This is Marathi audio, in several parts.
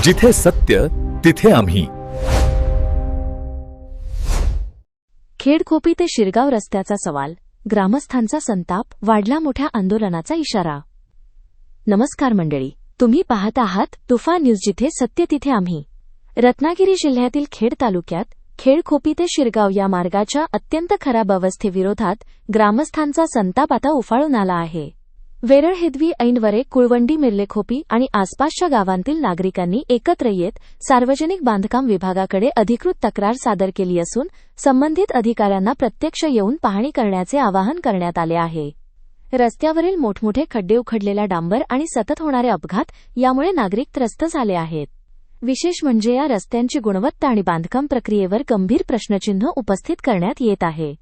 जिथे सत्य तिथे आम्ही. खेडखोपी ते शिरगाव रस्त्याचा सवाल, ग्रामस्थांचा संताप, वाढला मोठ्या आंदोलनाचा इशारा. नमस्कार मंडळी, तुम्ही पाहत आहात तुफान न्यूज, जिथे सत्य तिथे आम्ही. रत्नागिरी जिल्ह्यातील खेड तालुक्यात खेडखोपी ते शिरगाव या मार्गाच्या अत्यंत खराब अवस्थेविरोधात ग्रामस्थांचा संताप आता उफाळून आला आहे. वेरळ, हेदवी, ऐनवरे, कुळवंडी, मिरलेखोपी आणि आसपासच्या गावांतील नागरिकांनी एकत्र येत सार्वजनिक बांधकाम विभागाकडे अधिकृत तक्रार सादर केली असून संबंधित अधिकाऱ्यांना प्रत्यक्ष येऊन पाहणी करण्याचे आवाहन करण्यात आले आहे. रस्त्यावरील मोठमोठे खड्डे, उखडलेला डांबर आणि सतत होणारे अपघात यामुळे नागरिक त्रस्त झाले आहेत. विशेष म्हणजे या रस्त्यांची गुणवत्ता आणि बांधकाम प्रक्रियेवर गंभीर प्रश्नचिन्ह उपस्थित करण्यात येत आहे.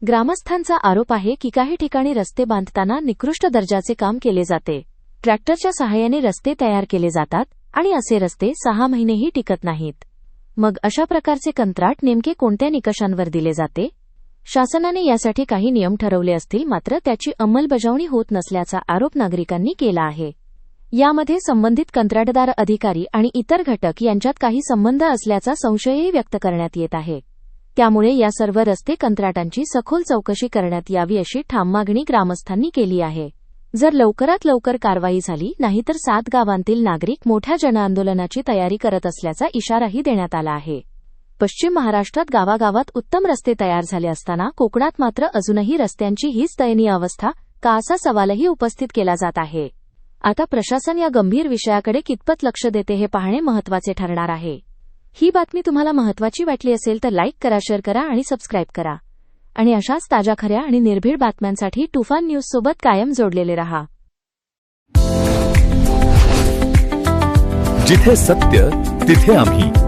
ग्रामस्थांचा आरोप आहे की काही ठिकाणी रस्ते बांधताना निकृष्ट दर्जाचे काम केले जाते. ट्रॅक्टरच्या सहाय्याने रस्ते तयार केले जातात आणि असे रस्ते 6 महिनेही टिकत नाहीत. मग अशा प्रकारचे कंत्राट नेमके कोणत्या निकषांवर दिले जाते? शासनाने यासाठी काही नियम ठरवले असतील, मात्र त्याची अंमलबजावणी होत नसल्याचा आरोप नागरिकांनी केला आहे. यामध्ये संबंधित कंत्राटदार, अधिकारी आणि इतर घटक यांच्यात काही संबंध असल्याचा संशयही व्यक्त करण्यात येत आहे. त्यामुळे या सर्व रस्ते कंत्राटांची सखोल चौकशी करण्यात यावी, अशी ठाम मागणी ग्रामस्थांनी केली आहे. जर लवकरात लवकर कारवाई झाली नाही तर 7 गावांतील नागरिक मोठ्या जनआंदोलनाची तयारी करत असल्याचा इशाराही देण्यात आला आहे. पश्चिम महाराष्ट्रात गावागावात उत्तम रस्ते तयार झाले असताना कोकणात मात्र अजूनही रस्त्यांची हीच दयनीय अवस्था का, असा सवालही उपस्थित केला जात आहे. आता प्रशासन या गंभीर विषयाकडे कितपत लक्ष देते हे पाहणे महत्त्वाचे ठरणार आहे. ही बातमी तुम्हाला महत्त्वाची वाटली असेल तर लाईक करा, शेअर करा आणि सबस्क्राईब करा. आणि अशाच ताज्या, खऱ्या आणि निर्भीड बातम्यांसाठी तुफान न्यूज सोबत कायम जोडलेले रहा. जिथे सत्य तिथे आम्ही.